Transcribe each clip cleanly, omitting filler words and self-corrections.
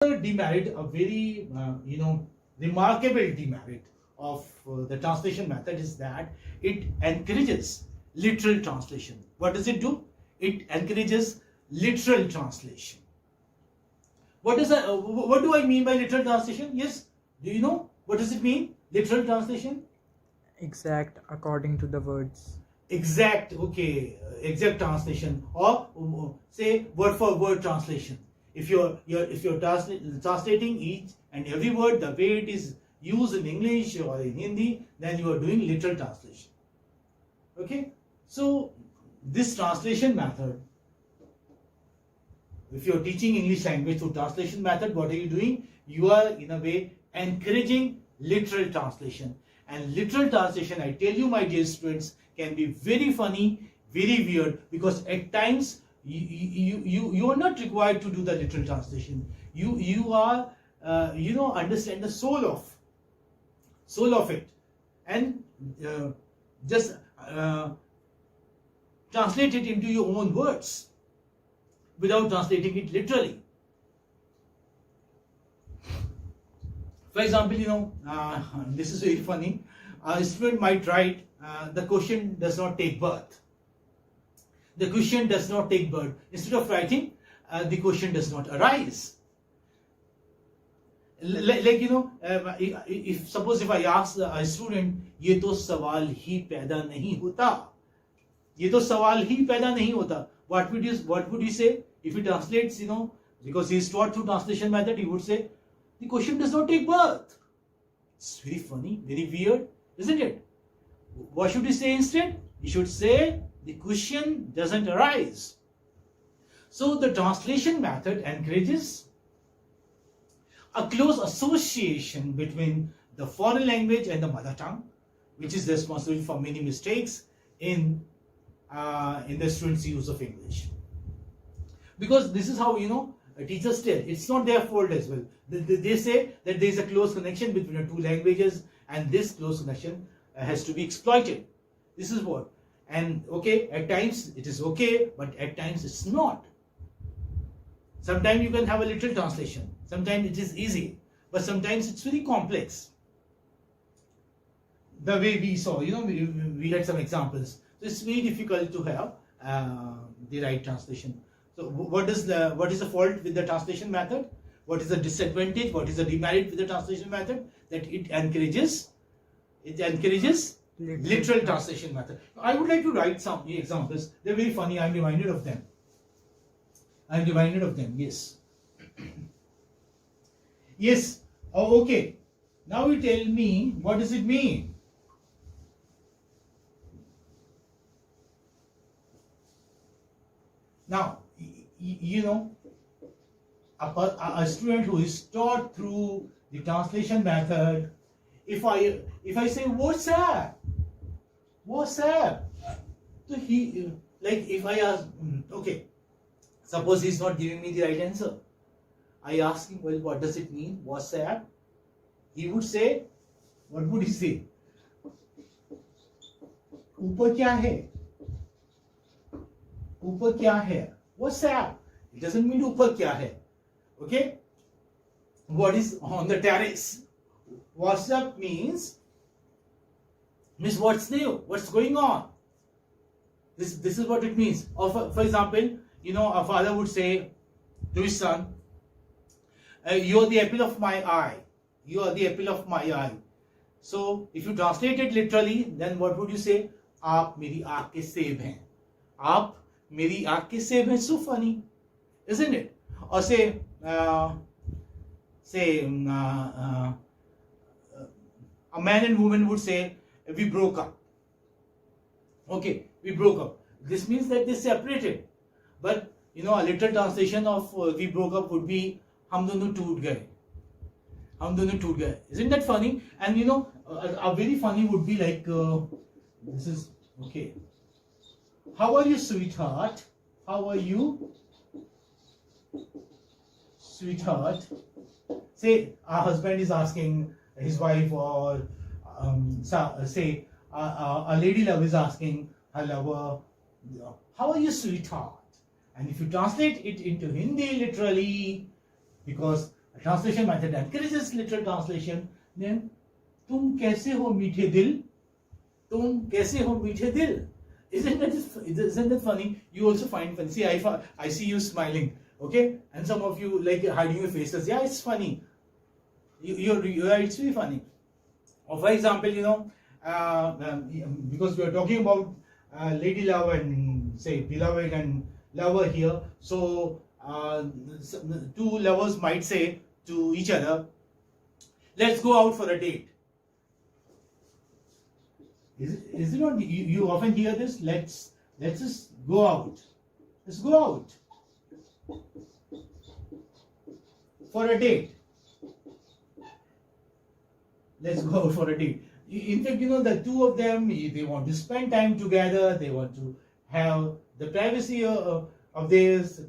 demerit, a very remarkable demerit of the translation method is that it encourages literal translation. What does it do? It encourages literal translation. What do I mean by literal translation? Yes, do you know what does it mean? Literal translation? Exact according to the words. Exact, okay, exact translation, or say word for word translation. If you're translating each and every word the way it is used in English or in Hindi, then you are doing literal translation. Okay, so this translation method, if you're teaching English language through translation method, what are you doing? You are in a way encouraging literal translation. And literal translation, I tell you my dear students, can be very funny, very weird, because at times you are not required to do the literal translation. You are understand the soul of it, and just translate it into your own words without translating it literally. For example, this is very funny. A student might write, the question does not take birth. The question does not take birth. Instead of writing, the question does not arise. If suppose if I ask a student, ये तो सवाल ही पैदा नहीं होता. ये तो सवाल ही पैदा नहीं होता. What would you say? If he translates, because he is taught through translation method, he would say, the question does not take birth. It's very funny, very weird, isn't it? What should he say instead? He should say, the question doesn't arise. So the translation method encourages a close association between the foreign language and the mother tongue, which is responsible for many mistakes in the students' use of English. Because this is how teachers tell, it's not their fault as well. They say that there is a close connection between the two languages, and this close connection has to be exploited. This is what. And okay, at times it is okay, but at times it's not. Sometimes you can have a literal translation. Sometimes it is easy, but sometimes it's very complex. The way we saw, we had some examples. So it's very difficult to have the right translation. So what is the fault with the translation method? What is the disadvantage? What is the demerit with the translation method? That it encourages literal translation method. I would like to write some examples. They're very funny. I'm reminded of them. Yes. Yes. Oh, okay. Now you tell me, what does it mean? Now, a student who is taught through the translation method, if I say WhatsApp, so he, like, if I ask, okay, suppose he's not giving me the right answer, I ask him, well, what does it mean, WhatsApp? He would say, what would he say? ऊपर क्या है? ऊपर क्या है? WhatsApp. It doesn't mean ऊपर क्या है. Okay? What is on the terrace? WhatsApp means what's new? What's going on? This is what it means. Or for example, a father would say to his son, you are the apple of my eye. You are the apple of my eye. So if you translate it literally, then what would you say? आप मेरी आँख के सेब हैं. आप मेरी आँख के सेब हैं. So funny, isn't it? Or say a man and woman would say, we broke up. Okay, we broke up. This means that they separated. But a literal translation of we broke up would be हम दोनों टूट गए. हम दोनों टूट गए. Isn't that funny? And a very funny would be like this is okay. How are you, sweetheart? How are you, sweetheart? Say a husband is asking his wife, or say a lady love is asking her lover, how are you, sweetheart? And if you translate it into Hindi literally, because translation method encourages literal translation. Then तुम कैसे हो मीठे दिल, तुम कैसे हो मीठे दिल. Isn't that funny? You also find funny. See, I see you smiling, okay, and some of you like hiding your faces. Yeah, it's funny. It's really funny. Or for example, because we are talking about lady love and say beloved and lover here, so two lovers might say to each other, let's go out for a date. Is it not? You often hear this. Let's just go out. Let's go out for a date. Let's go out for a date. In fact, the two of them, they want to spend time together. They want to have the privacy of theirs.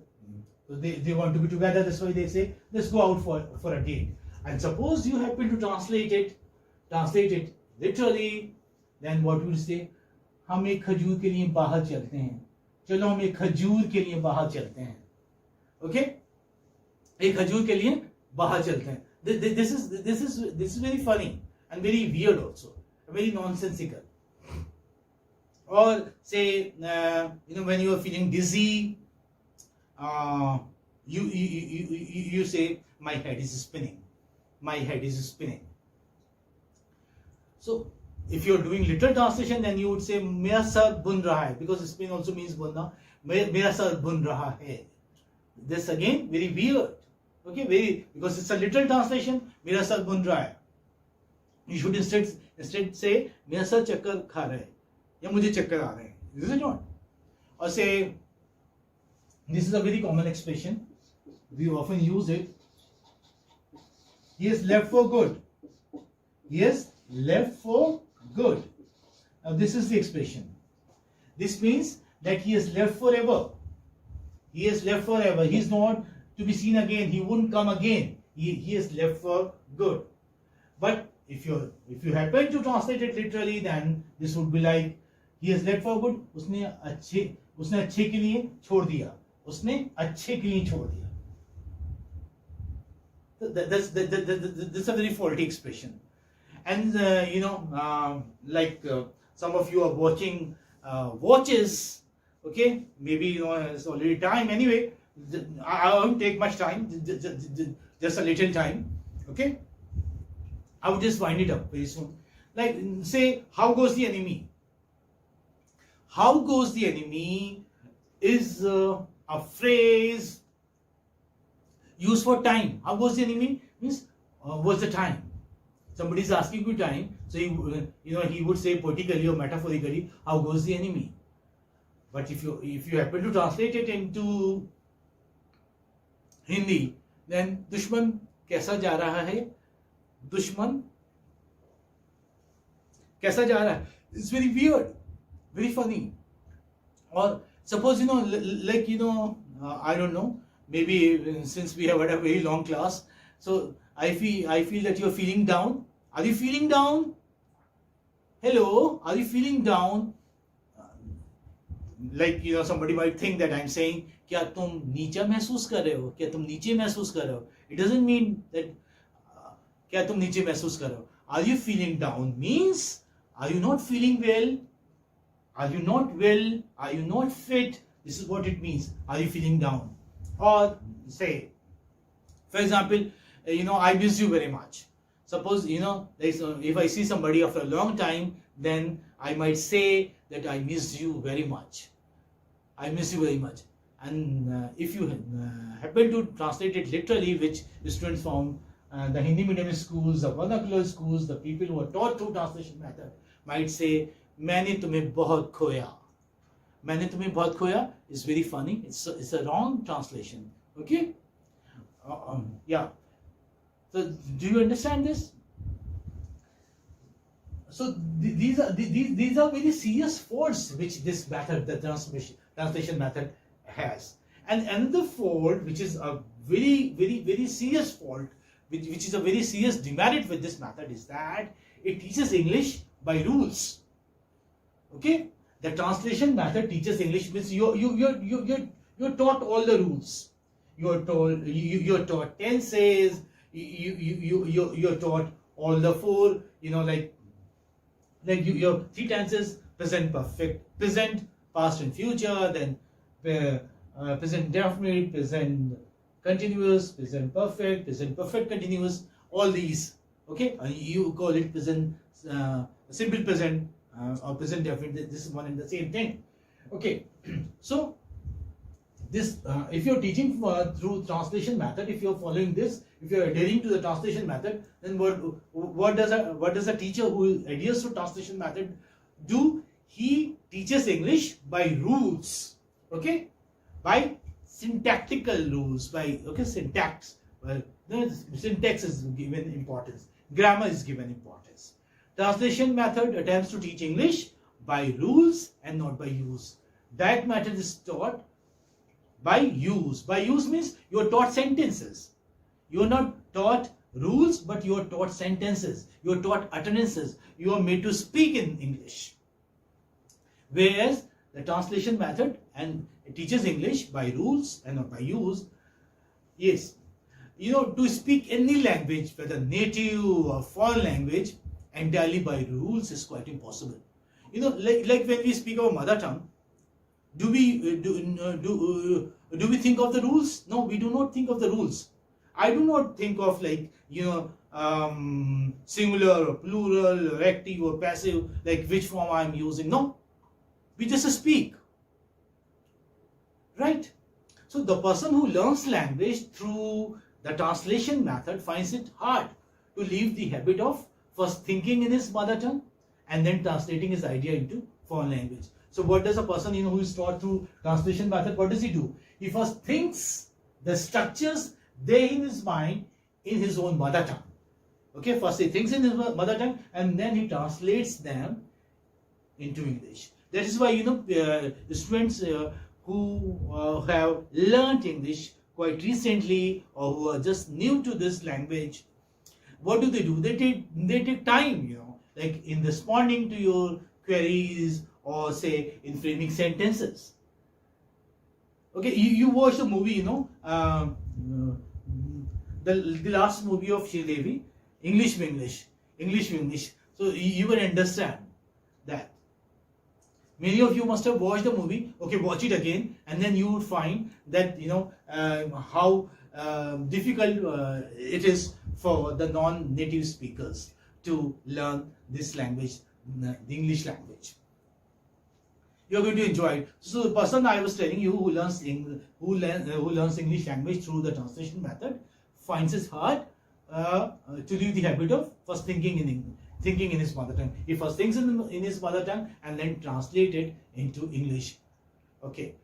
They want to be together. That's why they say, let's go out for a date. And suppose you happen to translate it literally, then what will you say? हम एक खजूर के लिए बाहर चलते हैं. चलो हम एक खजूर के लिए बाहर चलते हैं. Okay? एक खजूर के लिए बाहर चलते हैं. This is very funny and very weird also, very nonsensical. Or say, when you are feeling dizzy, you say, my head is spinning. My head is spinning. So, if you are doing literal translation, then you would say, मेरा sir बुन रहा है, because spin also means bunna. मेरा sir बुन रहा है. This again very weird. Okay, because it's a literal translation. मेरा sir बुन रहा है. You should instead say, मेरा सर चक्कर खा रहा है, या मुझे चक्कर आ रहे हैं. Is it not? Or say, this is a very common expression. We often use it. He is left for good. He is left for good. Now this is the expression. This means that he is left forever. He is left forever. He is not to be seen again. He wouldn't come again. He is left for good. But if you happen to translate it literally, then this would be like, he is left for good. उसने अच्छे के लिए छोड़ दिया. उसने अच्छे के लिए छोड़ दिया. That's a very faulty expression. And some of you are watching watches. Okay, maybe it's already time. Anyway, I won't take much time. Just a little time. Okay, I would just wind it up very soon. Like, say, how goes the enemy? How goes the enemy is a phrase used for time. How goes the enemy means what's the time? Somebody is asking you time, so he would say politically or metaphorically, how goes the enemy? But if you happen to translate it into Hindi, then दुश्मन कैसा जा रहा है? दुश्मन कैसा जा रहा है? It's very weird, very funny. Or suppose I don't know. Maybe since we have had a very long class, so I feel that you're feeling down. Are you feeling down? Hello, are you feeling down? Like somebody might think that I'm saying, क्या तुम नीचा महसूस कर रहे हो? क्या तुम नीचे महसूस कर रहे हो? It doesn't mean that क्या तुम नीचे महसूस कर रहे हो? Are you feeling down means, are you not feeling well? Are you not well? Are you not fit? This is what it means. Are you feeling down? Or say, for example, I miss you very much. Suppose, if I see somebody after a long time, then I might say that I miss you very much. I miss you very much. And if you happen to translate it literally, which students from the Hindi medium schools, the vernacular schools, the people who are taught through translation method might say, मैंने तुम्हें बहुत खोया. मैंने तुम्हें बहुत खोया is very funny. It's a wrong translation. Okay? Yeah. So do you understand this? So these are very serious faults which this method, the translation method, has. And another fault, which is a very, very, very serious fault, which is a very serious demerit with this method, is that it teaches English by rules. Okay, the translation method teaches English means you're taught all the rules. You're taught tenses. you're taught all the four, your three tenses: present perfect, present, past and future, then present indefinite, present continuous, present perfect continuous, all these. Okay, you call it present simple present or present definite. This is one and the same thing. Okay, so this if you're teaching through translation method, if you're following this, if you're adhering to the translation method, then what does a teacher who adheres to translation method do? He teaches English by rules, okay, by syntactical rules, by syntax. Well, syntax is given importance, grammar is given importance. Translation method attempts to teach English by rules and not by use. That method is taught by use. By use means you are taught sentences. You are not taught rules, but you are taught sentences. You are taught utterances. You are made to speak in English. Whereas the translation method and it teaches English by rules and not by use. Yes, to speak any language, whether native or foreign language, entirely by rules is quite impossible. Like when we speak our mother tongue, do we think of the rules? No, we do not think of the rules. I do not think of singular or plural or active or passive, like which form I am using. No, we just speak, right? So the person who learns language through the translation method finds it hard to leave the habit of first thinking in his mother tongue and then translating his idea into foreign language. So what does a person who is taught through translation method, what does he do? He first thinks the structures there in his mind in his own mother tongue. Okay, first he thinks in his mother tongue and then he translates them into English. That is why students who have learnt English quite recently or who are just new to this language, what do? They take time, like in responding to your queries or say in framing sentences. Okay, you watch the movie, the last movie of Sridevi, English English. So you will understand that. Many of you must have watched the movie. Okay, watch it again, and then you would find that how difficult it is for the non-native speakers to learn this language, the English language. You're going to enjoy it. So the person I was telling you who learns English language through the translation method finds it hard to leave the habit of first thinking in his mother tongue. He first thinks in his mother tongue and then translate it into English. Okay.